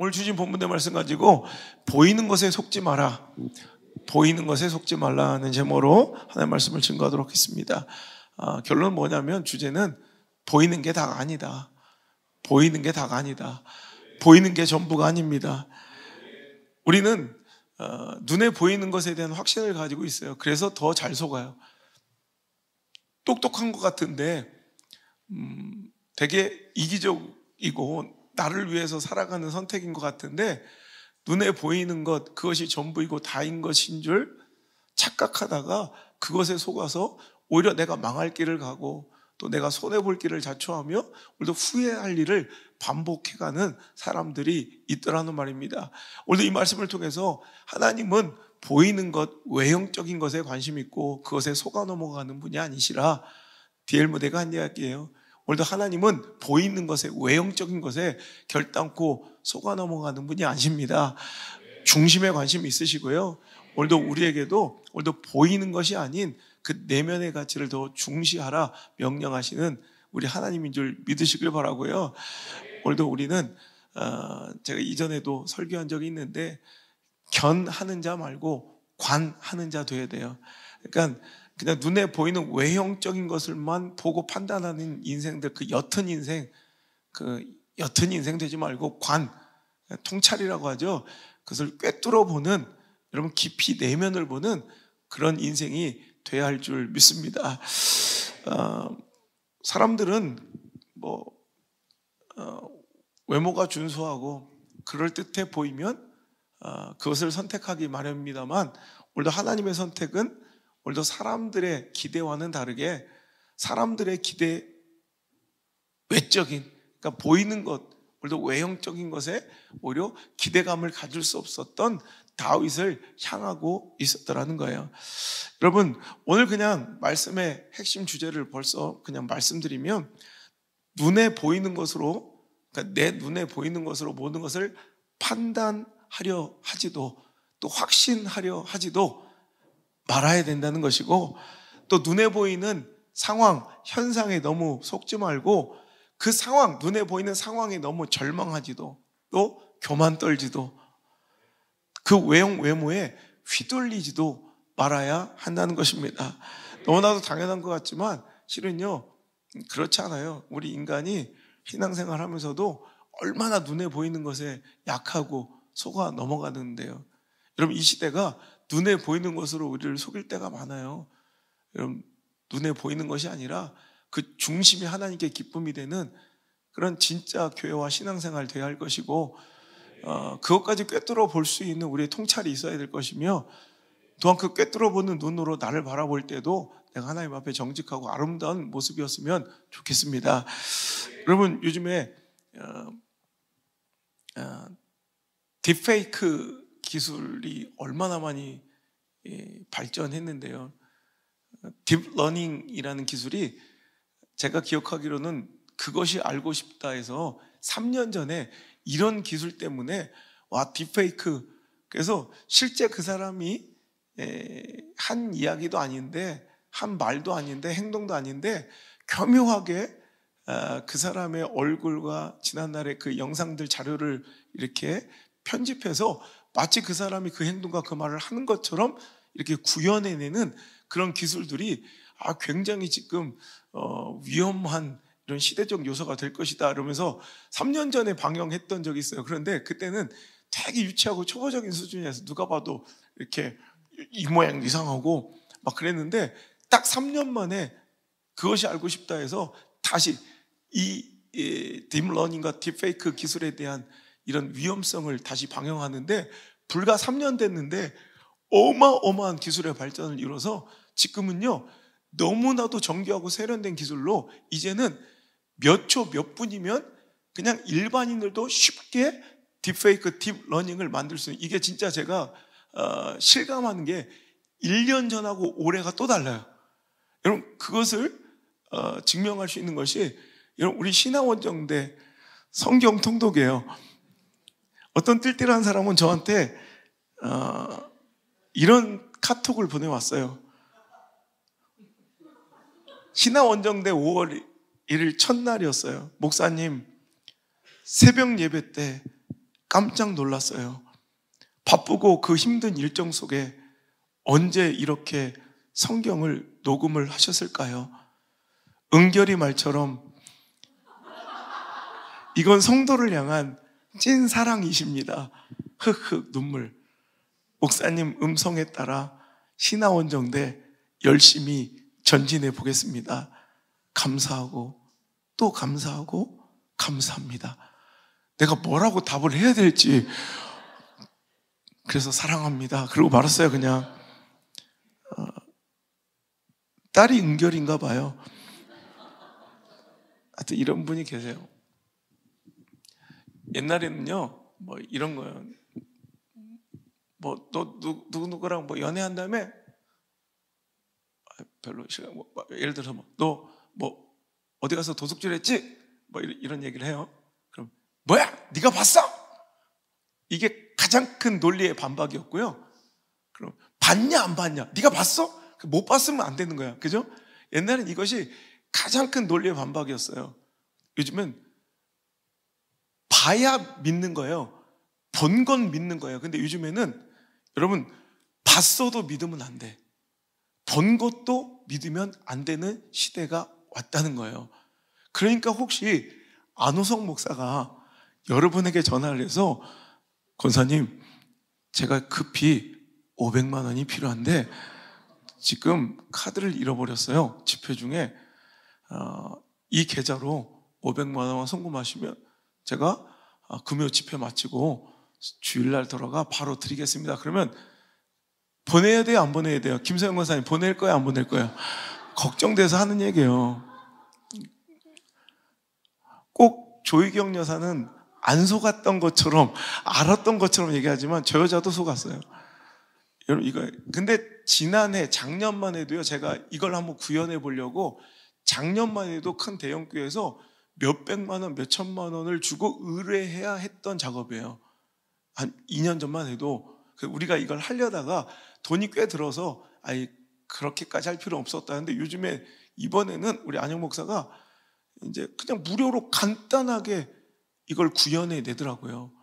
오늘 주신 본문의 말씀 가지고 보이는 것에 속지 마라, 보이는 것에 속지 말라는 제목으로 하나님의 말씀을 증거하도록 하겠습니다. 결론은 뭐냐면 주제는 보이는 게 다가 아니다. 보이는 게 다가 아니다. 보이는 게 전부가 아닙니다. 우리는 눈에 보이는 것에 대한 확신을 가지고 있어요. 그래서 더 잘 속아요. 똑똑한 것 같은데 되게 이기적이고 나를 위해서 살아가는 선택인 것 같은데 눈에 보이는 것, 그것이 전부이고 다인 것인 줄 착각하다가 그것에 속아서 오히려 내가 망할 길을 가고 또 내가 손해볼 길을 자초하며 오늘도 후회할 일을 반복해가는 사람들이 있더라는 말입니다. 오늘 이 말씀을 통해서 하나님은 보이는 것, 외형적인 것에 관심 있고 그것에 속아 넘어가는 분이 아니시라 D.L. 모대가 한 이야기예요. 오늘도 하나님은 보이는 것에, 외형적인 것에 결단코 속아 넘어가는 분이 아니십니다. 중심에 관심이 있으시고요. 오늘도 우리에게도 오늘도 보이는 것이 아닌 그 내면의 가치를 더 중시하라 명령하시는 우리 하나님인 줄 믿으시길 바라고요. 오늘도 우리는 제가 이전에도 설교한 적이 있는데 견하는 자 말고 관하는 자 돼야 돼요. 그러니까 그냥 눈에 보이는 외형적인 것을만 보고 판단하는 인생들, 그 옅은 인생 되지 말고 통찰이라고 하죠. 그것을 꿰뚫어 보는, 여러분 깊이 내면을 보는 그런 인생이 돼야 할 줄 믿습니다. 사람들은 외모가 준수하고 그럴듯해 보이면 그것을 선택하기 마련입니다만 오늘도 하나님의 선택은 오늘도 사람들의 기대와는 다르게 사람들의 기대 외적인, 그러니까 보이는 것, 오늘도 외형적인 것에 오히려 기대감을 가질 수 없었던 다윗을 향하고 있었더라는 거예요. 여러분, 오늘 그냥 말씀의 핵심 주제를 벌써 그냥 말씀드리면 눈에 보이는 것으로, 그러니까 내 눈에 보이는 것으로 모든 것을 판단하려 하지도 또 확신하려 하지도 말아야 된다는 것이고, 또 눈에 보이는 상황, 현상에 너무 속지 말고 그 상황, 눈에 보이는 상황에 너무 절망하지도 또 교만 떨지도 그 외모에 휘둘리지도 말아야 한다는 것입니다. 너무나도 당연한 것 같지만 실은요 그렇지 않아요. 우리 인간이 신앙생활 하면서도 얼마나 눈에 보이는 것에 약하고 속아 넘어가는데요. 여러분, 이 시대가 눈에 보이는 것으로 우리를 속일 때가 많아요. 여러분, 눈에 보이는 것이 아니라 그 중심이 하나님께 기쁨이 되는 그런 진짜 교회와 신앙생활 되어야 할 것이고, 그것까지 꿰뚫어 볼 수 있는 우리의 통찰이 있어야 될 것이며, 또한 그 꿰뚫어 보는 눈으로 나를 바라볼 때도 내가 하나님 앞에 정직하고 아름다운 모습이었으면 좋겠습니다. 여러분, 요즘에 딥페이크 기술이 얼마나 많이 발전했는데요. 딥러닝이라는 기술이 제가 기억하기로는 그것이 알고 싶다 해서 3년 전에 이런 기술 때문에 딥페이크, 그래서 실제 그 사람이 한 이야기도 아닌데 한 말도 아닌데 행동도 아닌데 교묘하게 그 사람의 얼굴과 지난날의 그 영상들 자료를 이렇게 편집해서 마치 그 사람이 그 행동과 그 말을 하는 것처럼 이렇게 구현해내는 그런 기술들이 굉장히 지금 위험한 이런 시대적 요소가 될 것이다 이러면서 3년 전에 방영했던 적이 있어요. 그런데 그때는 되게 유치하고 초보적인 수준이어서 누가 봐도 이렇게 이 모양 이상하고 막 그랬는데 딱 3년 만에 그것이 알고 싶다 해서 다시 이 딥러닝과 딥페이크 기술에 대한 이런 위험성을 다시 방영하는데 불과 3년 됐는데 어마어마한 기술의 발전을 이뤄서 지금은요 너무나도 정교하고 세련된 기술로 이제는 몇 초 몇 분이면 그냥 일반인들도 쉽게 딥페이크 딥러닝을 만들 수 있는, 이게 진짜 제가 실감하는 게 1년 전하고 올해가 또 달라요. 여러분, 그것을 증명할 수 있는 것이 여러분 우리 신화원정대 성경 통독이에요. 어떤 띨띨한 사람은 저한테 이런 카톡을 보내왔어요. 신화원정대 5월 1일 첫날이었어요. 목사님, 새벽 예배 때 깜짝 놀랐어요. 바쁘고 그 힘든 일정 속에 언제 이렇게 성경을 녹음을 하셨을까요? 은결이 말처럼 이건 성도를 향한 찐 사랑이십니다. 흑흑 눈물. 목사님 음성에 따라 신화원정대 열심히 전진해 보겠습니다. 감사하고 또 감사하고 감사합니다. 내가 뭐라고 답을 해야 될지. 그래서 사랑합니다. 그러고 말았어요. 그냥. 딸이 은결인가 봐요. 하여튼 이런 분이 계세요. 옛날에는요, 뭐 이런 거예요. 뭐 너 누구랑 뭐 연애한다며? 별로 시간 뭐 예를 들어서 너 뭐 어디 가서 도둑질했지? 뭐 이런 얘기를 해요. 그럼 뭐야? 네가 봤어? 이게 가장 큰 논리의 반박이었고요. 그럼 봤냐 안 봤냐? 네가 봤어? 못 봤으면 안 되는 거야. 그죠? 옛날엔 이것이 가장 큰 논리의 반박이었어요. 요즘은 봐야 믿는 거예요. 본 건 믿는 거예요. 근데 요즘에는 여러분 봤어도 믿으면 안 돼. 본 것도 믿으면 안 되는 시대가 왔다는 거예요. 그러니까 혹시 안호성 목사가 여러분에게 전화를 해서 권사님 제가 급히 500만 원이 필요한데 지금 카드를 잃어버렸어요. 지폐 중에 이 계좌로 500만 원만 송금하시면 제가 금요 집회 마치고 주일날 돌아가 바로 드리겠습니다. 그러면 보내야 돼요? 안 보내야 돼요? 김서영 권사님 보낼 거예요? 안 보낼 거예요? 걱정돼서 하는 얘기예요. 꼭 조희경 여사는 안 속았던 것처럼 알았던 것처럼 얘기하지만 저 여자도 속았어요. 여러분 이거 근데 지난해 작년만 해도요, 제가 이걸 한번 구현해 보려고 작년만 해도 큰 대형교회에서 몇백만 원, 몇천만 원을 주고 의뢰해야 했던 작업이에요. 한 2년 전만 해도 우리가 이걸 하려다가 돈이 꽤 들어서 그렇게까지 할 필요 없었다는데 요즘에 이번에는 우리 안영 목사가 이제 그냥 무료로 간단하게 이걸 구현해 내더라고요.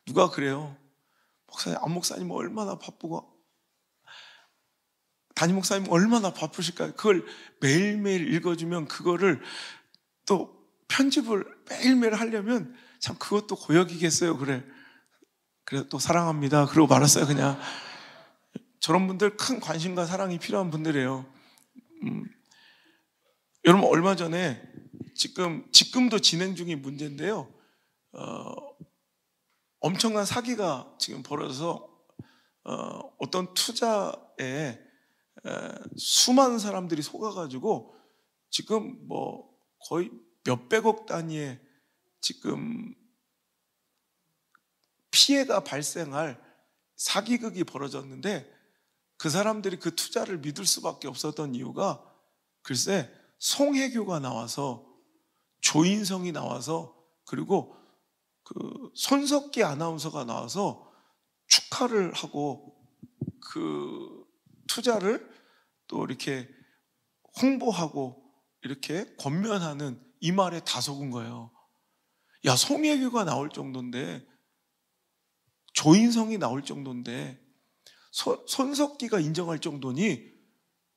누가 그래요? 목사님, 안 목사님 얼마나 바쁘고 담임 목사님 얼마나 바쁘실까요? 그걸 매일매일 읽어주면 그거를 또 편집을 매일매일 하려면 참 그것도 고역이겠어요. 그래 또 사랑합니다. 그러고 말았어요. 그냥 저런 분들 큰 관심과 사랑이 필요한 분들이에요. 여러분 얼마 전에 지금도 진행 중인 문제인데요. 엄청난 사기가 지금 벌어져서 어떤 투자에 수많은 사람들이 속아가지고 지금 뭐 거의 몇백억 단위의 지금 피해가 발생할 사기극이 벌어졌는데 그 사람들이 그 투자를 믿을 수밖에 없었던 이유가 글쎄 송혜교가 나와서 조인성이 나와서 그리고 그 손석기 아나운서가 나와서 축하를 하고 그 투자를 또 이렇게 홍보하고 이렇게 권면하는 이 말에 다 속은 거예요. 야, 송혜교가 나올 정도인데 조인성이 나올 정도인데 손석기가 인정할 정도니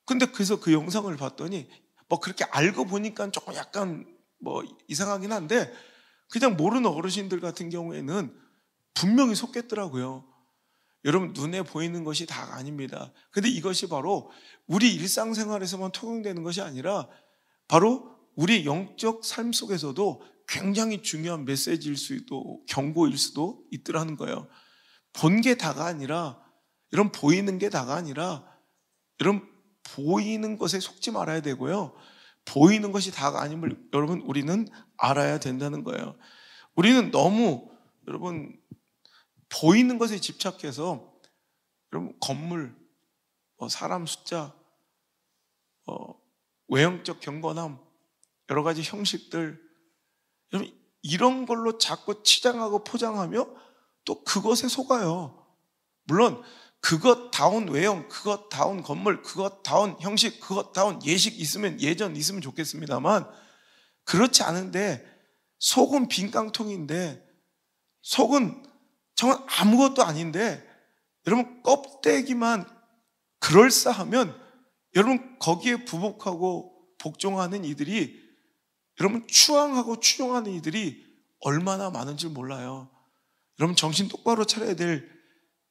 근데 그래서 그 영상을 봤더니 뭐 그렇게 알고 보니까 조금 약간 뭐 이상하긴 한데 그냥 모르는 어르신들 같은 경우에는 분명히 속겠더라고요. 여러분 눈에 보이는 것이 다가 아닙니다. 근데 이것이 바로 우리 일상생활에서만 통용되는 것이 아니라 바로 우리 영적 삶 속에서도 굉장히 중요한 메시지일 수도 경고일 수도 있더라는 거예요. 본 게 다가 아니라 여러분 보이는 게 다가 아니라 여러분 보이는 것에 속지 말아야 되고요. 보이는 것이 다가 아님을 여러분 우리는 알아야 된다는 거예요. 우리는 너무 여러분 보이는 것에 집착해서 여러분 건물, 사람 숫자, 외형적 경건함, 여러 가지 형식들 여러분 이런 걸로 자꾸 치장하고 포장하며 또 그것에 속아요. 물론 그것다운 외형, 그것다운 건물, 그것다운 형식, 그것다운 예식 있으면 예전 있으면 좋겠습니다만 그렇지 않은데 속은 빈 깡통인데 속은 정말 아무것도 아닌데 여러분 껍데기만 그럴싸하면 여러분 거기에 부복하고 복종하는 이들이, 여러분 추앙하고 추종하는 이들이 얼마나 많은지 몰라요. 여러분 정신 똑바로 차려야 될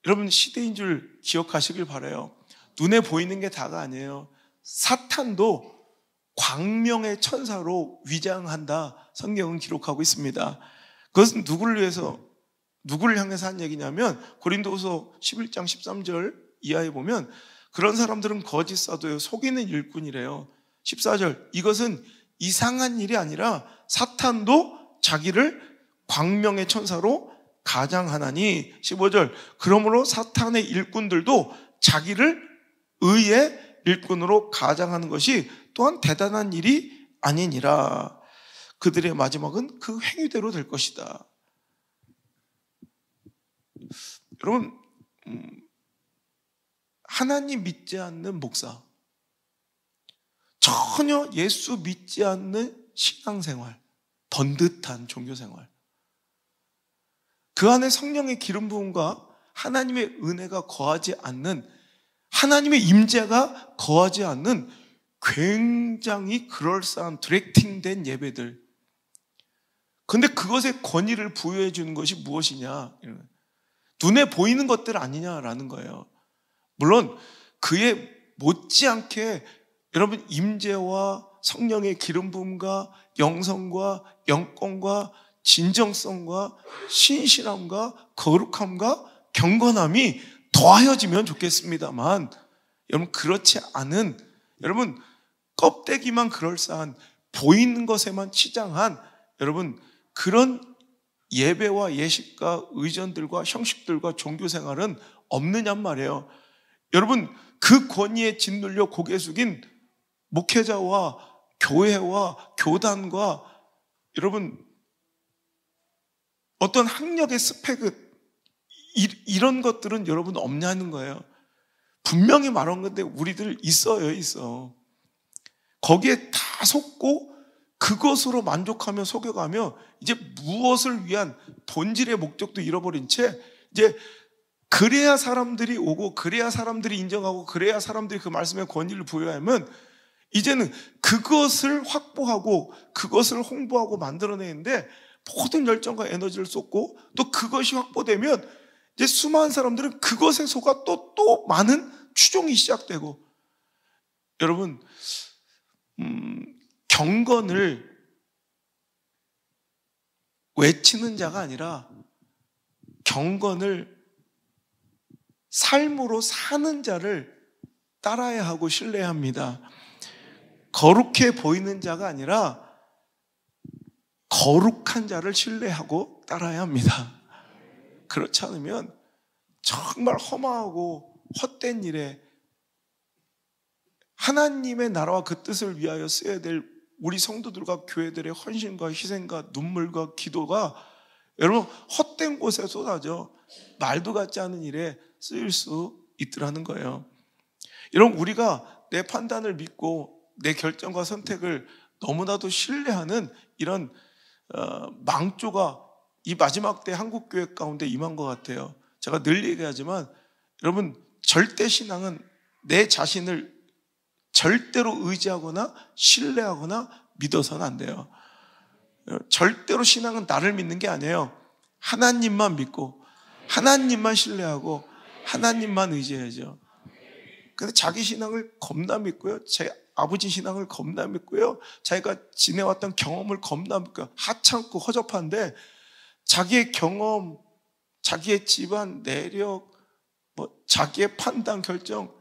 여러분 시대인 줄 기억하시길 바라요. 눈에 보이는 게 다가 아니에요. 사탄도 광명의 천사로 위장한다, 성경은 기록하고 있습니다. 그것은 누구를 향해서 한 얘기냐면 고린도후서 11장 13절 이하에 보면 그런 사람들은 거짓 사도요, 속이는 일꾼이래요. 14절, 이것은 이상한 일이 아니라 사탄도 자기를 광명의 천사로 가장하나니. 15절, 그러므로 사탄의 일꾼들도 자기를 의의 일꾼으로 가장하는 것이 또한 대단한 일이 아니니라. 그들의 마지막은 그 행위대로 될 것이다. 여러분, 하나님 믿지 않는 목사, 전혀 예수 믿지 않는 신앙생활, 번듯한 종교생활, 그 안에 성령의 기름 부음과 하나님의 은혜가 거하지 않는, 하나님의 임재가 거하지 않는 굉장히 그럴싸한 디렉팅된 예배들. 근데 그것에 권위를 부여해 주는 것이 무엇이냐? 눈에 보이는 것들 아니냐라는 거예요. 물론 그에 못지않게 여러분 임재와 성령의 기름 부음과 영성과 영권과 진정성과 신실함과 거룩함과 경건함이 더하여지면 좋겠습니다만, 여러분 그렇지 않은, 여러분 껍데기만 그럴싸한, 보이는 것에만 치장한 여러분 그런 예배와 예식과 의전들과 형식들과 종교생활은 없느냔 말이에요. 여러분 그 권위에 짓눌려 고개 숙인 목회자와 교회와 교단과 여러분 어떤 학력의 스펙, 이런 것들은 여러분 없냐는 거예요. 분명히 말한 건데 우리들 있어. 거기에 다 속고 그것으로 만족하며 속여가며 이제 무엇을 위한 본질의 목적도 잃어버린 채, 이제 그래야 사람들이 오고 그래야 사람들이 인정하고 그래야 사람들이 그 말씀에 권위를 부여하면 이제는 그것을 확보하고 그것을 홍보하고 만들어내는데 모든 열정과 에너지를 쏟고, 또 그것이 확보되면 이제 수많은 사람들은 그것에 속아 또 많은 추종이 시작되고. 여러분 경건을 외치는 자가 아니라 경건을 삶으로 사는 자를 따라야 하고 신뢰해야 합니다. 거룩해 보이는 자가 아니라 거룩한 자를 신뢰하고 따라야 합니다. 그렇지 않으면 정말 험하고 헛된 일에 하나님의 나라와 그 뜻을 위하여 쓰여야 될 우리 성도들과 교회들의 헌신과 희생과 눈물과 기도가 여러분 헛된 곳에 쏟아져 말도 같지 않은 일에 쓰일 수 있더라는 거예요. 여러분 우리가 내 판단을 믿고 내 결정과 선택을 너무나도 신뢰하는 이런 망조가 이 마지막 때 한국교회 가운데 임한 것 같아요. 제가 늘 얘기하지만 여러분 절대 신앙은 내 자신을 절대로 의지하거나 신뢰하거나 믿어서는 안 돼요. 절대로 신앙은 나를 믿는 게 아니에요. 하나님만 믿고 하나님만 신뢰하고 하나님만 의지해야죠. 근데 자기 신앙을 겁나 믿고요, 제 아버지 신앙을 겁나 믿고요, 자기가 지내왔던 경험을 겁나 믿고요, 하찮고 허접한데 자기의 경험, 자기의 집안 내력, 자기의 판단 결정,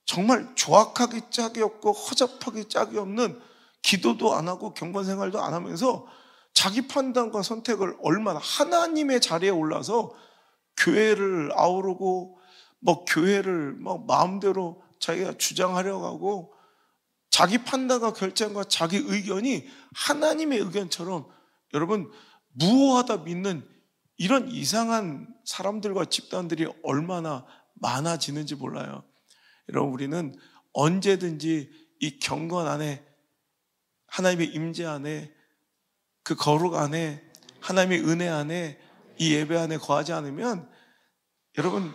정말 조악하기 짝이 없고 허접하기 짝이 없는 기도도 안 하고 경건생활도 안 하면서 자기 판단과 선택을 얼마나 하나님의 자리에 올라서 교회를 아우르고 교회를 마음대로 자기가 주장하려고 하고 자기 판단과 결정과 자기 의견이 하나님의 의견처럼 여러분 무호하다 믿는 이런 이상한 사람들과 집단들이 얼마나 많아지는지 몰라요. 여러분 우리는 언제든지 이 경건 안에, 하나님의 임재 안에, 그 거룩 안에 하나님의 은혜 안에 이 예배 안에 거하지 않으면 여러분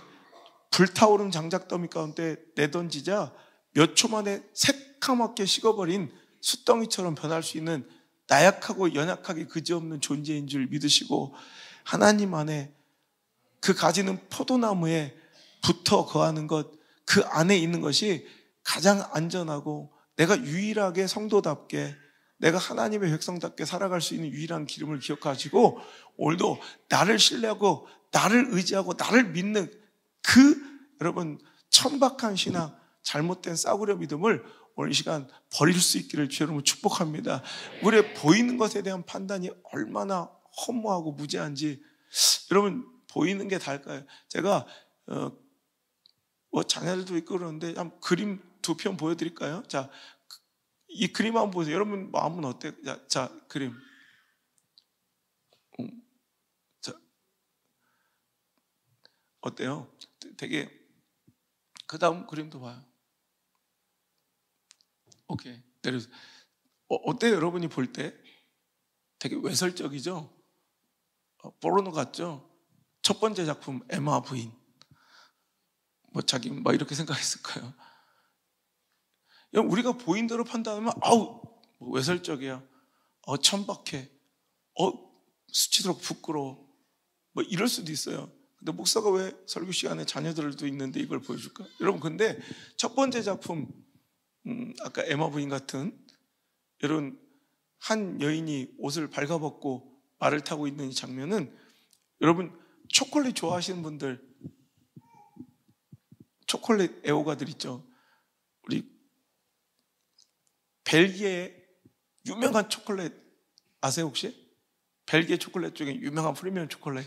불타오른 장작더미 가운데 내던지자 몇 초 만에 새카맣게 식어버린 숯덩이처럼 변할 수 있는 나약하고 연약하게 그지없는 존재인 줄 믿으시고 하나님 안에 그 가지는 포도나무에 붙어 거하는 것, 그 안에 있는 것이 가장 안전하고 내가 유일하게 성도답게 내가 하나님의 백성답게 살아갈 수 있는 유일한 기름을 기억하시고 오늘도 나를 신뢰하고 나를 의지하고 나를 믿는 그 여러분 천박한 신앙, 잘못된 싸구려 믿음을 오늘 이 시간 버릴 수 있기를 주 여러분 축복합니다. 우리의 보이는 것에 대한 판단이 얼마나 허무하고 무지한지 여러분 보이는 게 다일까요? 제가 뭐 자녀들도 있고 그러는데 한번 그림 2편 보여드릴까요? 자, 이 그림 한번 보세요. 여러분 마음은 어때요? 자, 그림. 자, 어때요? 되게 그 다음 그림도 봐요. 오케이, 내려주세요. 어때요? 여러분이 볼 때 되게 외설적이죠? 포르노 같죠? 첫 번째 작품 에마 부인. 뭐 자기 뭐 이렇게 생각했을까요? 우리가 보인 대로 판단하면 아우 뭐 외설적이야, 천박해, 수치스럽고 부끄러워, 뭐 이럴 수도 있어요. 근데 목사가 왜 설교 시간에 자녀들도 있는데 이걸 보여줄까? 여러분 근데 첫 번째 작품 아까 에마 부인 같은 여러분 한 여인이 옷을 발가벗고 말을 타고 있는 이 장면은 여러분 초콜릿 좋아하시는 분들, 초콜릿 애호가들 있죠. 우리 벨기에 유명한 초콜릿 아세요 혹시? 벨기에 초콜릿 중에 유명한 프리미엄 초콜릿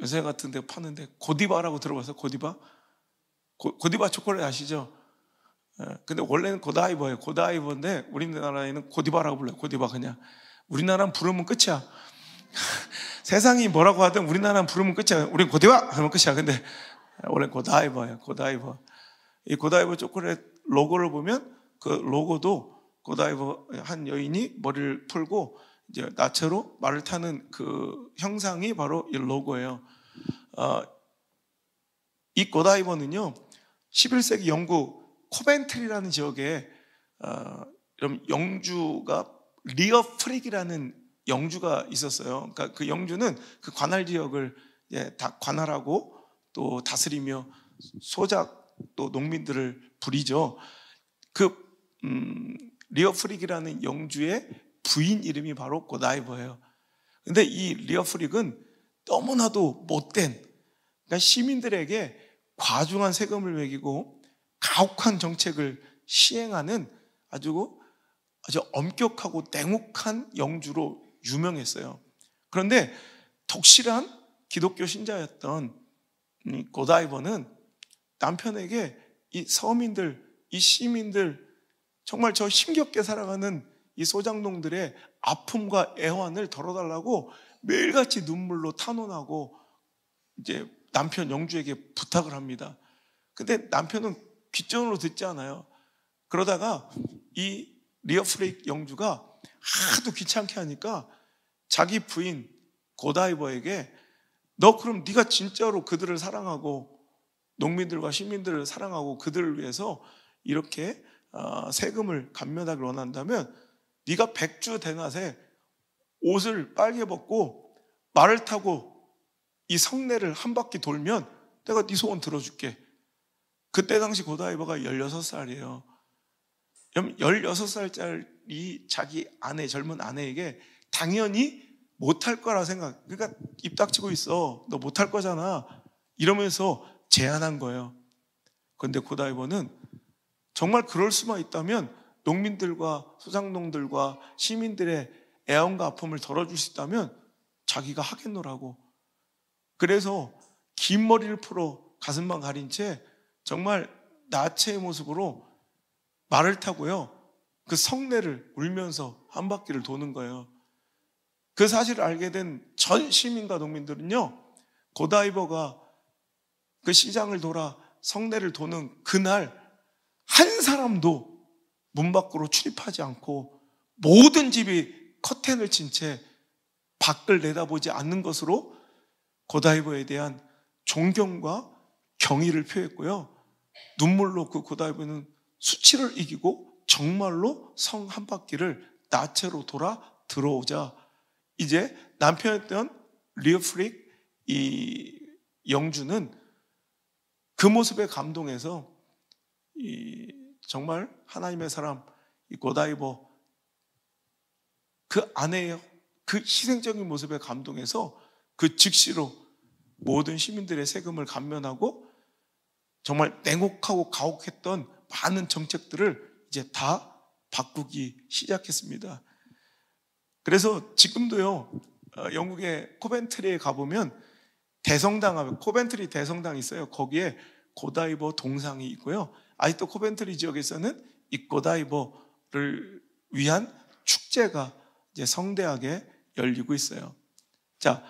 요새 같은 데 파는데 고디바라고 들어봤어요? 고디바? 고디바 초콜릿 아시죠? 근데 원래는 고다이버예요. 고다이버인데 우리나라에는 고디바라고 불러요. 고디바. 그냥 우리나라는 부르면 끝이야. 세상이 뭐라고 하든 우리나라는 부르면 끝이야. 우린 고디바 하면 끝이야. 근데 원래 고다이버예요. 고다이버. 이 고다이버 초콜릿 로고를 보면 그 로고도 고다이버 한 여인이 머리를 풀고 이제 나체로 말을 타는 그 형상이 바로 이 로고예요. 이 고다이버는요 11세기 영국 코벤트리라는 지역에 영주가 리어 프릭이라는 영주가 있었어요. 그러니까 그 영주는 그 관할 지역을 다 관할하고 또 다스리며 소작 또 농민들을 부리죠. 그 리어 프릭이라는 영주의 부인 이름이 바로 고다이버예요. 근데 이 리어 프릭은 너무나도 못된, 그러니까 시민들에게 과중한 세금을 매기고 가혹한 정책을 시행하는 아주 엄격하고 냉혹한 영주로 유명했어요. 그런데 독실한 기독교 신자였던 고다이버는 남편에게 이 서민들, 이 시민들, 정말 저 힘겹게 살아가는 이 소작농들의 아픔과 애환을 덜어달라고 매일같이 눈물로 탄원하고 이제 남편 영주에게 부탁을 합니다. 근데 남편은 귓전으로 듣지 않아요. 그러다가 이 리어 프릭 영주가 하도 귀찮게 하니까 자기 부인 고다이버에게 너 그럼 네가 진짜로 그들을 사랑하고 농민들과 시민들을 사랑하고 그들을 위해서 이렇게 세금을 감면하길 원한다면 네가 백주 대낮에 옷을 빨개 벗고 말을 타고 이 성내를 한 바퀴 돌면 내가 네 소원 들어줄게. 그때 당시 고다이버가 16살이에요. 16살짜리 자기 아내, 젊은 아내에게 당연히 못할 거라 생각, 그러니까 입 닥치고 있어, 너 못할 거잖아 이러면서 제안한 거예요. 그런데 고다이버는 정말 그럴 수만 있다면 농민들과 소작농들과 시민들의 애원과 아픔을 덜어줄 수 있다면 자기가 하겠노라고. 그래서 긴 머리를 풀어 가슴만 가린 채 정말 나체의 모습으로 말을 타고요 그 성내를 울면서 한 바퀴를 도는 거예요. 그 사실을 알게 된 전 시민과 농민들은요 고다이버가 그 시장을 돌아 성내를 도는 그날 한 사람도 문 밖으로 출입하지 않고 모든 집이 커튼을 친 채 밖을 내다보지 않는 것으로 고다이버에 대한 존경과 경의를 표했고요. 눈물로 그 고다이버는 수치를 이기고 정말로 성 한 바퀴를 나체로 돌아 들어오자 이제 남편이었던 리오프릭 이 영주는 그 모습에 감동해서 정말 하나님의 사람 이 고다이버 그 아내의 그 희생적인 모습에 감동해서 그 즉시로 모든 시민들의 세금을 감면하고 정말 냉혹하고 가혹했던 많은 정책들을 이제 다 바꾸기 시작했습니다. 그래서 지금도요, 영국의 코벤트리에 가보면 대성당, 코벤트리 대성당이 있어요. 거기에 고다이버 동상이 있고요. 아직도 코벤트리 지역에서는 이 고다이버를 위한 축제가 이제 성대하게 열리고 있어요. 자,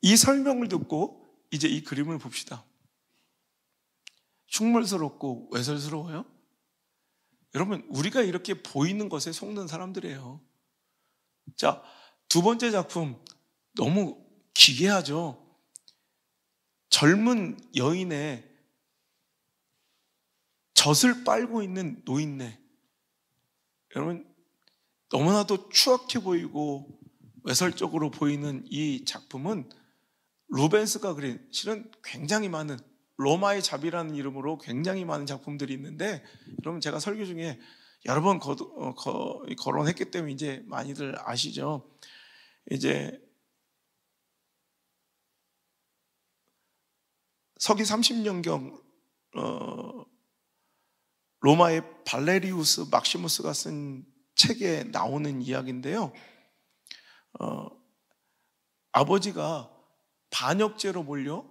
이 설명을 듣고 이제 이 그림을 봅시다. 흉물스럽고 외설스러워요? 여러분, 우리가 이렇게 보이는 것에 속는 사람들이에요. 자, 두 번째 작품 너무 기괴하죠. 젊은 여인의 젖을 빨고 있는 노인네. 여러분, 너무나도 추악해 보이고 외설적으로 보이는 이 작품은 루벤스가 그린 실은 굉장히 많은 로마의 자비라는 이름으로 굉장히 많은 작품들이 있는데, 여러분 제가 설교 중에 여러 번 거론했기 때문에 이제 많이들 아시죠. 이제 서기 30년경 로마의 발레리우스 막시무스가 쓴 책에 나오는 이야기인데요. 아버지가 반역죄로 몰려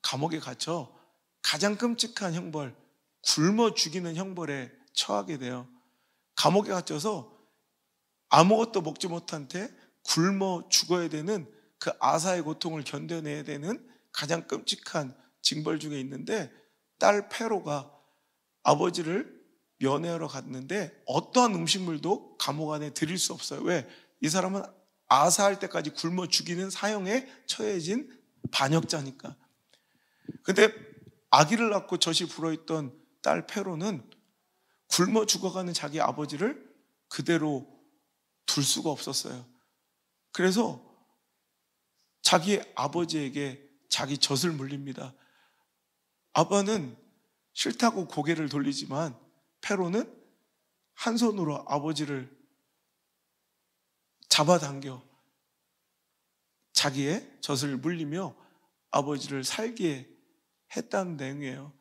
감옥에 갇혀 가장 끔찍한 형벌, 굶어 죽이는 형벌에 처하게 돼요. 감옥에 갇혀서 아무것도 먹지 못한 채 굶어 죽어야 되는 그 아사의 고통을 견뎌내야 되는 가장 끔찍한 징벌 중에 있는데, 딸 페로가 아버지를 면회하러 갔는데 어떠한 음식물도 감옥 안에 드릴 수 없어요. 왜? 이 사람은 아사할 때까지 굶어 죽이는 사형에 처해진 반역자니까. 근데 아기를 낳고 젖이 불어있던 딸 페로는 굶어 죽어가는 자기 아버지를 그대로 둘 수가 없었어요. 그래서 자기 아버지에게 자기 젖을 물립니다. 아빠는 싫다고 고개를 돌리지만 페로는 한 손으로 아버지를 잡아당겨 자기의 젖을 물리며 아버지를 살게 했다는 내용이에요.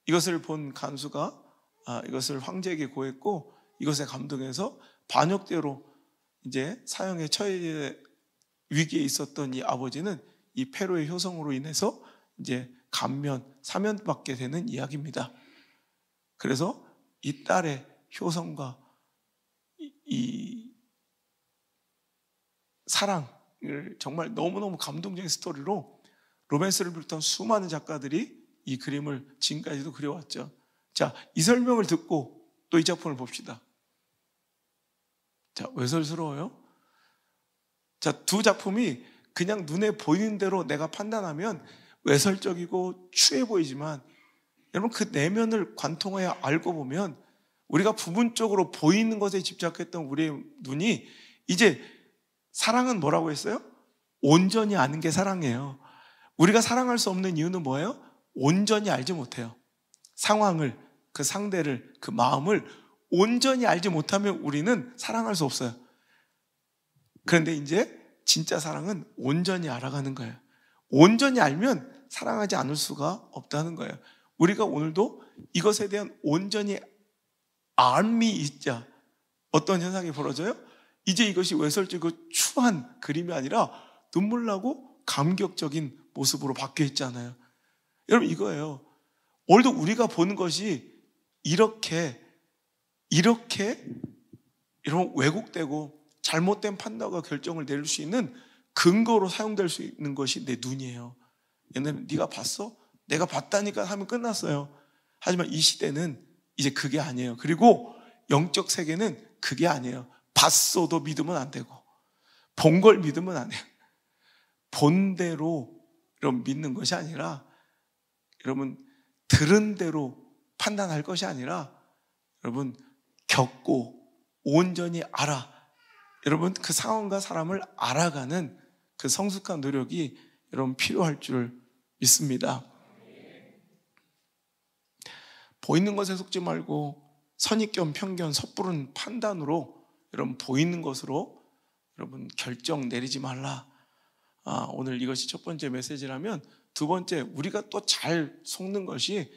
이것을 본 간수가 이것을 황제에게 고했고, 이것에 감동해서 반역죄로 이제 사형에 처해 위기에 있었던 이 아버지는 이 페로의 효성으로 인해서 이제 사면받게 되는 이야기입니다. 그래서 이 딸의 효성과 이 사랑을 정말 너무너무 감동적인 스토리로 로맨스를 비롯한 수많은 작가들이 이 그림을 지금까지도 그려왔죠. 자, 이 설명을 듣고 또 이 작품을 봅시다. 자, 외설스러워요? 자, 두 작품이 그냥 눈에 보이는 대로 내가 판단하면 외설적이고 추해 보이지만, 여러분 그 내면을 관통하여 알고 보면 우리가 부분적으로 보이는 것에 집착했던 우리의 눈이 이제, 사랑은 뭐라고 했어요? 온전히 아는 게 사랑이에요. 우리가 사랑할 수 없는 이유는 뭐예요? 온전히 알지 못해요. 상황을, 그 상대를, 그 마음을 온전히 알지 못하면 우리는 사랑할 수 없어요. 그런데 이제 진짜 사랑은 온전히 알아가는 거예요. 온전히 알면 사랑하지 않을 수가 없다는 거예요. 우리가 오늘도 이것에 대한 온전히 알미 있자 어떤 현상이 벌어져요? 이제 이것이 외설적이고 추한 그림이 아니라 눈물 나고 감격적인 모습으로 바뀌어 있잖아요. 여러분 이거예요. 오늘도 우리가 보는 것이 이렇게 이런 왜곡되고 잘못된 판단과 결정을 내릴 수 있는 근거로 사용될 수 있는 것이 내 눈이에요. 옛날에 네가 봤어? 내가 봤다니까 하면 끝났어요. 하지만 이 시대는 이제 그게 아니에요. 그리고 영적 세계는 그게 아니에요. 봤어도 믿으면 안 되고 본 걸 믿으면 안 돼요. 본대로 여러분 믿는 것이 아니라, 여러분 들은 대로 판단할 것이 아니라, 여러분 겪고 온전히 알아, 여러분 그 상황과 사람을 알아가는 그 성숙한 노력이 여러분 필요할 줄 믿습니다. 보이는 것에 속지 말고 선입견, 편견, 섣부른 판단으로 여러분 보이는 것으로 여러분 결정 내리지 말라. 오늘 이것이 첫 번째 메시지라면, 두 번째, 우리가 또 잘 속는 것이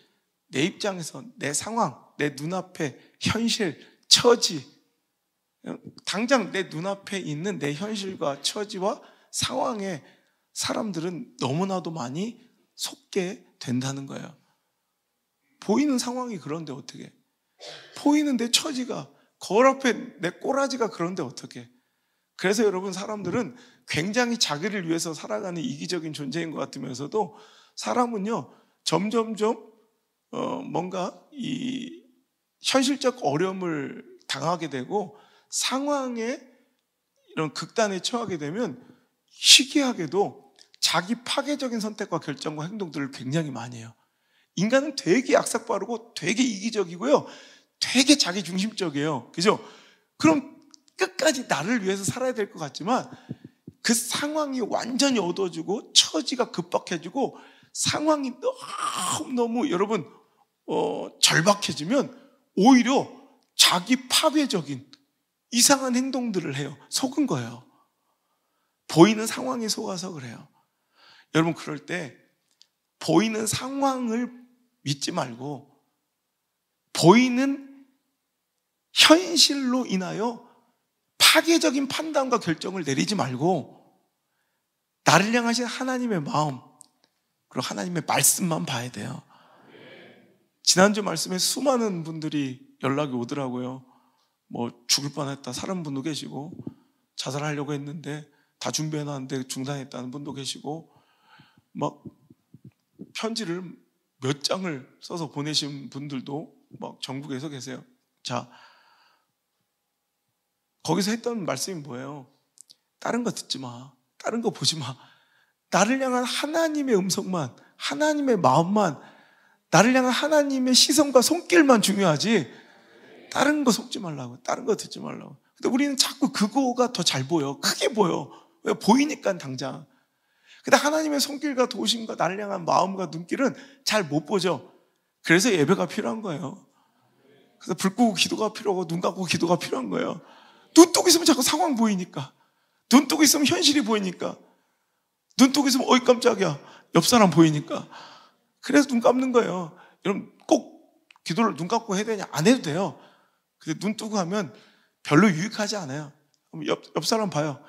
내 입장에서 내 상황, 내 눈앞에 현실, 처지, 당장 내 눈앞에 있는 내 현실과 처지와 상황에 사람들은 너무나도 많이 속게 된다는 거예요. 보이는 상황이 그런데 어떻게, 보이는 내 처지가, 거울 앞에 내 꼬라지가 그런데 어떻게. 그래서 여러분, 사람들은 굉장히 자기를 위해서 살아가는 이기적인 존재인 것 같으면서도, 사람은요 점점점 뭔가 이 현실적 어려움을 당하게 되고 상황에 이런 극단에 처하게 되면 희귀하게도 자기 파괴적인 선택과 결정과 행동들을 굉장히 많이 해요. 인간은 되게 약삭빠르고 되게 이기적이고요, 되게 자기중심적이에요. 그죠? 그럼 끝까지 나를 위해서 살아야 될 것 같지만, 그 상황이 완전히 어두워지고 처지가 급박해지고 상황이 너무 여러분 절박해지면 오히려 자기 파괴적인 이상한 행동들을 해요. 속은 거예요. 보이는 상황에 속아서 그래요. 여러분, 그럴 때 보이는 상황을 믿지 말고 보이는 현실로 인하여 파괴적인 판단과 결정을 내리지 말고 나를 향하신 하나님의 마음, 그리고 하나님의 말씀만 봐야 돼요. 지난주 말씀에 수많은 분들이 연락이 오더라고요. 뭐 죽을 뻔했다, 사는 분도 계시고, 자살하려고 했는데 다 준비해놨는데 중단했다는 분도 계시고, 막 편지를 몇 장을 써서 보내신 분들도 막 전국에서 계세요. 자, 거기서 했던 말씀이 뭐예요? 다른 거 듣지 마, 다른 거 보지 마. 나를 향한 하나님의 음성만, 하나님의 마음만, 나를 향한 하나님의 시선과 손길만 중요하지, 다른 거 속지 말라고, 다른 거 듣지 말라고. 근데 우리는 자꾸 그거가 더 잘 보여, 크게 보여. 왜? 보이니까 당장. 근데 하나님의 손길과 도심과 나를 향한 마음과 눈길은 잘 못 보죠. 그래서 예배가 필요한 거예요. 그래서 불 끄고 기도가 필요하고 눈 감고 기도가 필요한 거예요. 눈 뜨고 있으면 자꾸 상황 보이니까, 눈 뜨고 있으면 현실이 보이니까, 눈 뜨고 있으면 어이 깜짝이야, 옆 사람 보이니까. 그래서 눈 감는 거예요. 여러분, 꼭 기도를 눈 감고 해야 되냐? 안 해도 돼요. 근데 눈 뜨고 하면 별로 유익하지 않아요. 옆 사람 봐요.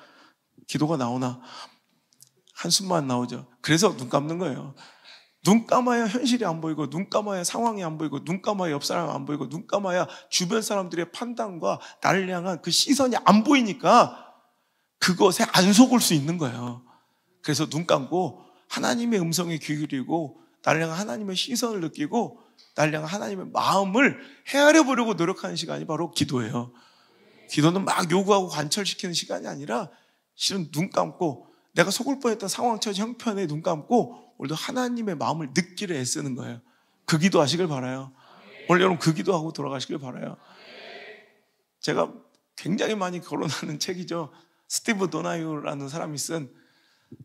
기도가 나오나? 한숨만 나오죠. 그래서 눈 감는 거예요. 눈 감아야 현실이 안 보이고, 눈 감아야 상황이 안 보이고, 눈 감아야 옆 사람이 안 보이고, 눈 감아야 주변 사람들의 판단과 나를 향한 그 시선이 안 보이니까 그것에 안 속을 수 있는 거예요. 그래서 눈 감고 하나님의 음성에 귀 기울이고, 나를 향한 하나님의 시선을 느끼고, 나를 향한 하나님의 마음을 헤아려 보려고 노력하는 시간이 바로 기도예요. 기도는 막 요구하고 관철시키는 시간이 아니라, 실은 눈 감고 내가 속을 뻔했던 상황, 처지, 형편에 눈 감고 오늘도 하나님의 마음을 느끼려 애쓰는 거예요. 그 기도 하시길 바라요. 오늘 여러분 그 기도하고 돌아가시길 바라요. 제가 굉장히 많이 거론하는 책이죠. 스티브 도나유라는 사람이 쓴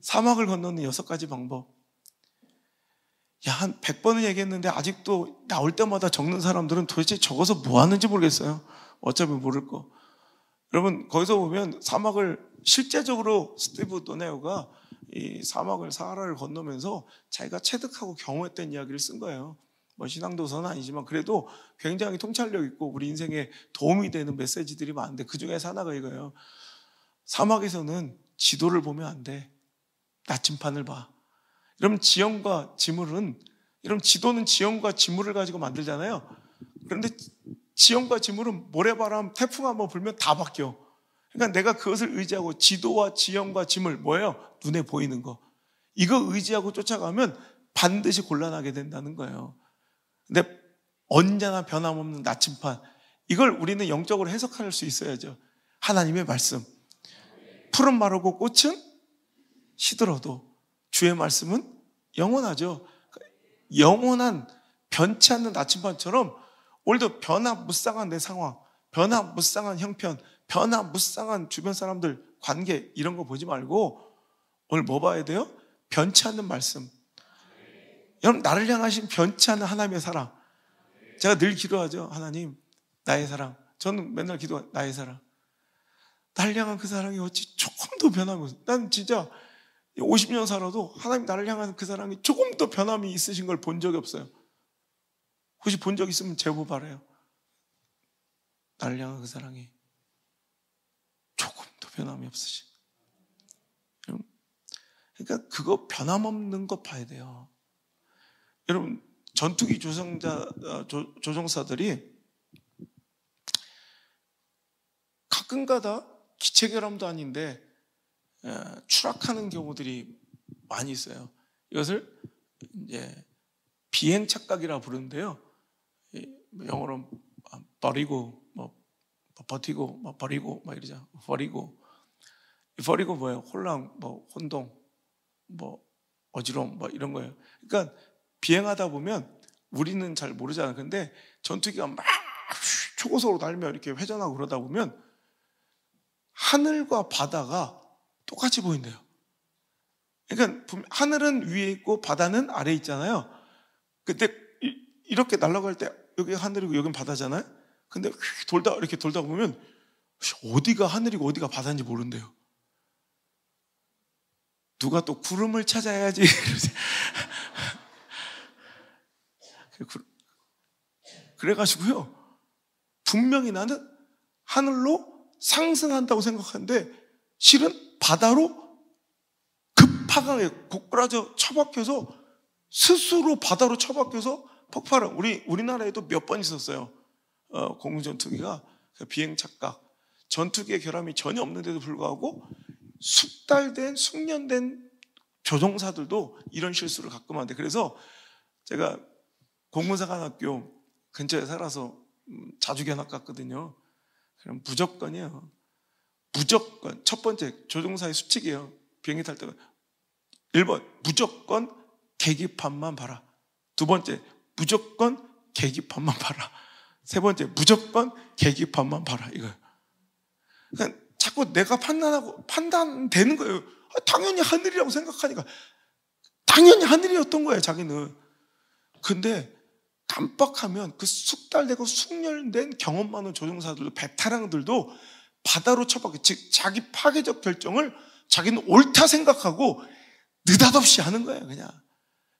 사막을 건너는 6가지 방법. 한 100번은 얘기했는데 아직도 나올 때마다 적는 사람들은 도대체 적어서 뭐 하는지 모르겠어요. 어차피 모를 거. 여러분, 거기서 보면 사막을 실제적으로 스티브 도나유가 이 사막을, 사하라를 건너면서 자기가 체득하고 경험했던 이야기를 쓴 거예요. 뭐 신앙도서는 아니지만 그래도 굉장히 통찰력 있고 우리 인생에 도움이 되는 메시지들이 많은데, 그 중에서 하나가 이거예요. 사막에서는 지도를 보면 안 돼. 나침판을 봐. 여러분, 지형과 지물은, 여러분 지도는 지형과 지물을 가지고 만들잖아요. 그런데 지형과 지물은 모래바람, 태풍 한번 불면 다 바뀌어. 그러니까 내가 그것을 의지하고, 지도와 지형과 지물, 뭐예요? 눈에 보이는 거. 이거 의지하고 쫓아가면 반드시 곤란하게 된다는 거예요. 근데 언제나 변함없는 나침판, 이걸 우리는 영적으로 해석할 수 있어야죠. 하나님의 말씀. 풀은 마르고 꽃은 시들어도 주의 말씀은 영원하죠. 영원한 변치 않는 나침반처럼 오늘도 변화무쌍한 내 상황, 변화무쌍한 형편, 변화무쌍한 주변 사람들 관계 이런 거 보지 말고 오늘 뭐 봐야 돼요? 변치 않는 말씀. 여러분, 나를 향하신 변치 않는 하나님의 사랑. 제가 늘 기도하죠. 하나님, 나의 사랑. 저는 맨날 기도해요. 나의 사랑. 나를 향한 그 사랑이 어찌 조금도 변함이 없어요. 난 진짜 50년 살아도 하나님 나를 향한 그 사랑이 조금도 변함이 있으신 걸 본 적이 없어요. 혹시 본 적 있으면 제보 바라요. 나를 향한 그 사랑이 조금도 변함이 없으신. 그러니까 그거 변함없는 거 봐야 돼요. 여러분, 전투기 조종사들이 가끔가다 기체결함도 아닌데 추락하는 경우들이 많이 있어요. 이것을 이제 비행 착각이라 부르는데요. 영어로 버리고, 버티고, 버리고, 이러죠. 버리고 뭐예요? 혼란, 혼동, 어지러움, 이런 거예요. 그러니까 비행하다 보면 우리는 잘 모르잖아요. 근데 전투기가 막 초고속으로 달며 이렇게 회전하고 그러다 보면 하늘과 바다가 똑같이 보인대요. 그러니까 하늘은 위에 있고 바다는 아래에 있잖아요. 근데 이렇게 날아갈 때 여기 하늘이고 여긴 바다잖아요. 근데 이렇게 돌다 보면 어디가 하늘이고 어디가 바다인지 모른대요. 누가 또 구름을 찾아야지. 그래가지고요, 분명히 나는 하늘로 상승한다고 생각하는데 실은 바다로 급하게 고꾸라져 처박혀서 스스로 바다로 처박혀서 폭발을. 우리나라에도 몇 번 있었어요. 공군전투기가 비행 착각, 전투기의 결함이 전혀 없는데도 불구하고 숙련된 조종사들도 이런 실수를 가끔 하는데, 그래서 제가 공군사관학교 근처에 살아서 자주 견학 갔거든요. 그럼 무조건이에요. 무조건 첫 번째 조종사의 수칙이에요. 비행기 탈 때가 1번 무조건 계기판만 봐라. 두 번째 무조건 계기판만 봐라. 세 번째 무조건 계기판만 봐라. 이거예요. 그러니까 자꾸 내가 판단되는 거예요. 당연히 하늘이라고 생각하니까 당연히 하늘이었던 거예요, 자기는. 근데 깜빡하면 그 숙달되고 숙련된 경험 많은 조종사들도, 베테랑들도 바다로 처박혀, 즉 자기 파괴적 결정을 자기는 옳다 생각하고 느닷없이 하는 거예요, 그냥.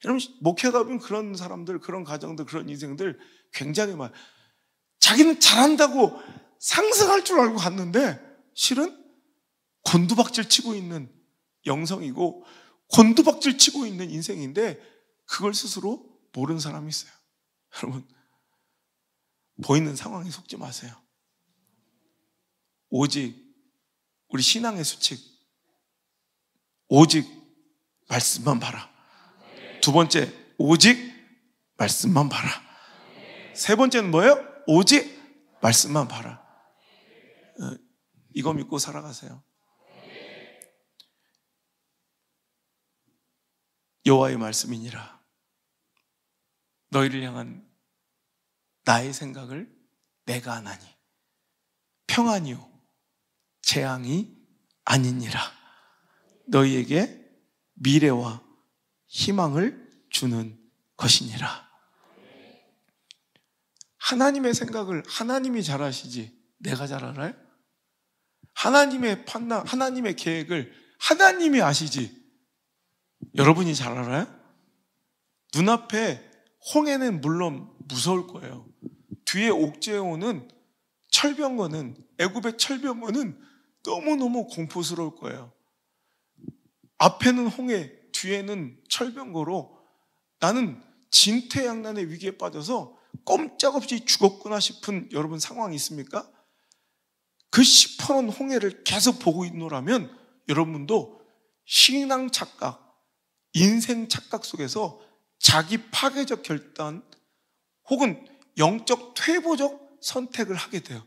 여러분, 목회하다 보면 그런 사람들, 그런 가정들, 그런 인생들 굉장히 많아요. 자기는 잘한다고 상승할 줄 알고 갔는데 실은 곤두박질 치고 있는 영성이고 곤두박질 치고 있는 인생인데 그걸 스스로 모르는 사람이 있어요. 여러분, 보이는 상황에 속지 마세요. 오직 우리 신앙의 수칙, 오직 말씀만 봐라. 두 번째, 오직 말씀만 봐라. 세 번째는 뭐예요? 오직 말씀만 봐라. 이거 믿고 살아가세요. 여호와의 말씀이니라. 너희를 향한 나의 생각을 내가 아나니 평안이요 재앙이 아니니라. 너희에게 미래와 희망을 주는 것이니라. 하나님의 생각을 하나님이 잘 아시지 내가 잘 알아요? 하나님의 판단, 하나님의 계획을 하나님이 아시지 여러분이 잘 알아요? 눈앞에 홍해는 물론 무서울 거예요. 뒤에 옥죄어 오는 철병거는, 애굽의 철병거는 너무너무 공포스러울 거예요. 앞에는 홍해, 뒤에는 철병거로 나는 진퇴양난의 위기에 빠져서 꼼짝없이 죽었구나 싶은 여러분 상황이 있습니까? 그 시퍼런 홍해를 계속 보고 있노라면 여러분도 신앙 착각, 인생 착각 속에서 자기 파괴적 결단 혹은 영적 퇴보적 선택을 하게 돼요.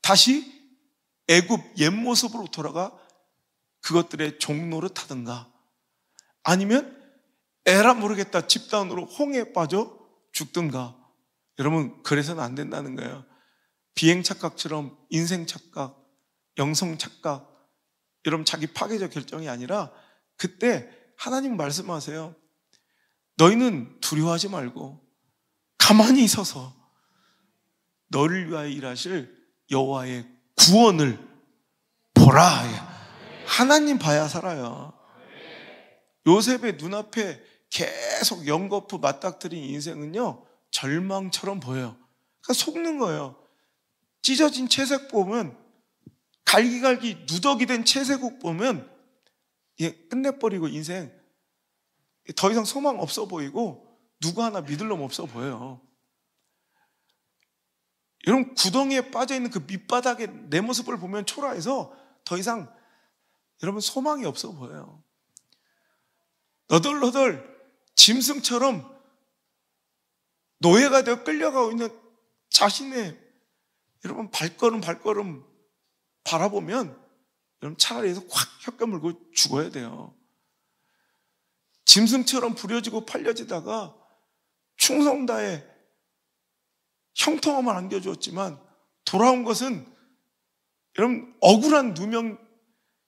다시 애굽 옛 모습으로 돌아가 그것들의 종로를 타든가 아니면 에라 모르겠다 집단으로 홍해에 빠져 죽든가. 여러분, 그래서는 안 된다는 거예요. 비행 착각처럼 인생 착각, 영성 착각, 여러분 자기 파괴적 결정이 아니라 그때 하나님 말씀하세요. 너희는 두려워하지 말고 가만히 서서 너를 위하여 일하실 여호와의 구원을 보라. 하나님 봐야 살아요. 요셉의 눈앞에 계속 연거푸 맞닥뜨린 인생은요, 절망처럼 보여요. 그러니까 속는 거예요. 찢어진 채색 보면, 갈기갈기 누더기 된 채색옷 보면 끝내버리고 인생 더 이상 소망 없어 보이고 누구 하나 믿을 놈 없어 보여요. 여러분, 구덩이에 빠져있는 그 밑바닥에 내 모습을 보면 초라해서 더 이상 여러분 소망이 없어 보여요. 너덜너덜 짐승처럼 노예가 되어 끌려가고 있는 자신의 여러분 발걸음 바라보면 여러분 차라리 해서 확 혀껴 물고 죽어야 돼요. 짐승처럼 부려지고 팔려지다가 충성 다해 형통함을 안겨주었지만 돌아온 것은 여러분 억울한 누명,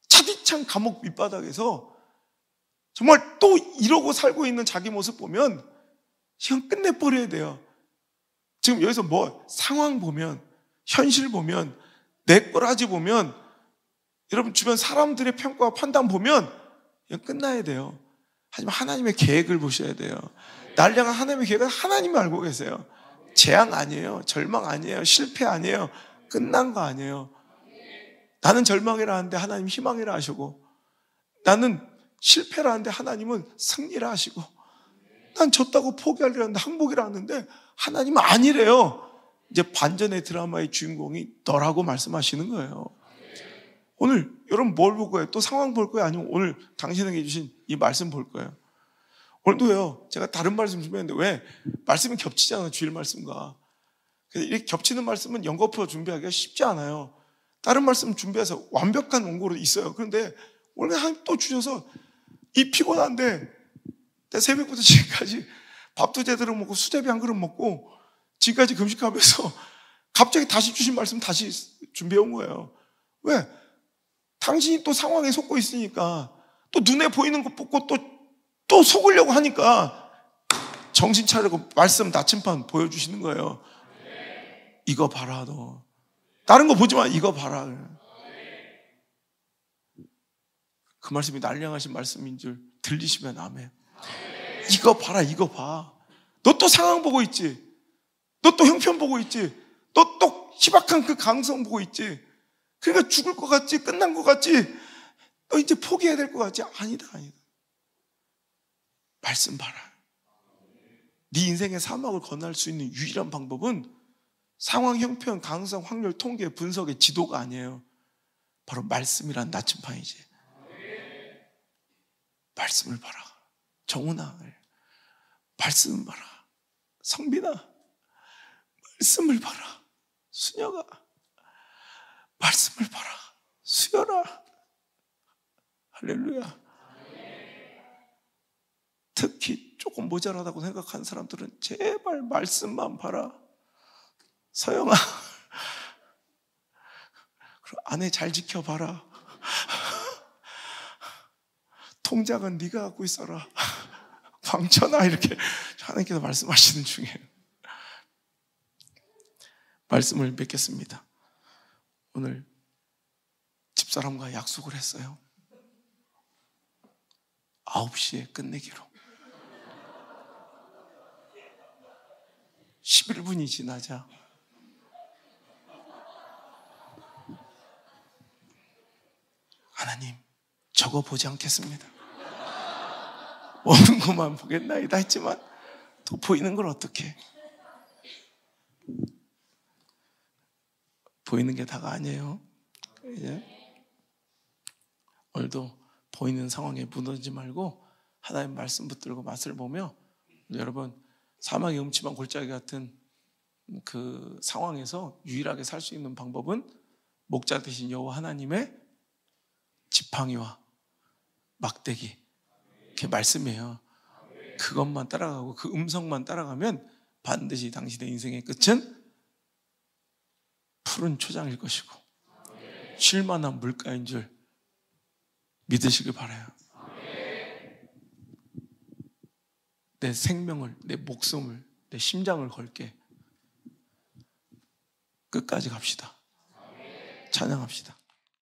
차디찬 감옥 밑바닥에서 정말 또 이러고 살고 있는 자기 모습 보면 이건 끝내버려야 돼요. 지금 여기서 뭐 상황 보면, 현실 보면, 내 꼬라지 보면, 여러분 주변 사람들의 평가와 판단 보면 이건 끝나야 돼요. 하지만 하나님의 계획을 보셔야 돼요. 날 향한 하나님의 계획은 하나님이 알고 계세요. 재앙 아니에요. 절망 아니에요. 실패 아니에요. 끝난 거 아니에요. 나는 절망이라 하는데 하나님 희망이라 하시고, 나는 실패라 하는데 하나님은 승리라 하시고, 난 졌다고 포기하려 하는데 항복이라 하는데 하나님은 아니래요. 이제 반전의 드라마의 주인공이 너라고 말씀하시는 거예요. 오늘 여러분 뭘 볼 거예요? 또 상황 볼 거예요? 아니면 오늘 당신에게 주신 이 말씀 볼 거예요? 오늘도요, 제가 다른 말씀 준비했는데 왜? 말씀이 겹치잖아요, 주일 말씀과. 이렇게 겹치는 말씀은 연거푸어 준비하기가 쉽지 않아요. 다른 말씀 준비해서 완벽한 원고로 있어요. 그런데 오늘 하나님 또 주셔서 이 피곤한데 새벽부터 지금까지 밥도 제대로 먹고 수제비 한 그릇 먹고 지금까지 금식하면서 갑자기 다시 주신 말씀 다시 준비해 온 거예요. 왜? 당신이 또 상황에 속고 있으니까, 또 눈에 보이는 것 보고 또 속으려고 하니까 정신 차리고 말씀 나침반 보여주시는 거예요. 이거 봐라, 너. 다른 거 보지 마, 이거 봐라. 그 말씀이 날량하신 말씀인 줄 들리시면 아멘. 이거 봐라, 이거 봐. 너 또 상황 보고 있지? 너 또 형편 보고 있지? 너 또 희박한 그 가능성 보고 있지? 그러니까 죽을 것 같지? 끝난 것 같지? 너 이제 포기해야 될 것 같지? 아니다. 말씀 봐라. 네 인생의 사막을 건널 수 있는 유일한 방법은 상황, 형편, 가능성, 확률, 통계, 분석의 지도가 아니에요. 바로 말씀이란 나침반이지. 말씀을 봐라. 정훈아, 말씀을 봐라. 성빈아, 말씀을 봐라. 수녀가, 말씀을 봐라. 수연아, 할렐루야. 특히 조금 모자라다고 생각하는 사람들은 제발 말씀만 봐라. 서영아, 그럼 아내 잘 지켜봐라. 통장은 네가 갖고 있어라. 광천아, 이렇게 하나님께서 말씀하시는 중에 말씀을 맺겠습니다. 오늘 집사람과 약속을 했어요. 9시에 끝내기로. 11분이 지나자 하나님, 저거 보지 않겠습니다. 오는 것만 보겠나이다 했지만 또 보이는 걸 어떻게? 보이는 게 다가 아니에요. 이제 오늘도 보이는 상황에 무너지지 말고 하나님 말씀 붙들고 맛을 보며, 여러분 사막의 음침한 골짜기 같은 그 상황에서 유일하게 살 수 있는 방법은 목자 되신 여호와 하나님의 지팡이와 막대기, 그게 말씀이에요. 그것만 따라가고 그 음성만 따라가면 반드시 당신의 인생의 끝은 푸른 초장일 것이고 쉴만한 물가인 줄 믿으시길 바라요. 내 생명을, 내 목숨을, 내 심장을 걸게 끝까지 갑시다. 찬양합시다.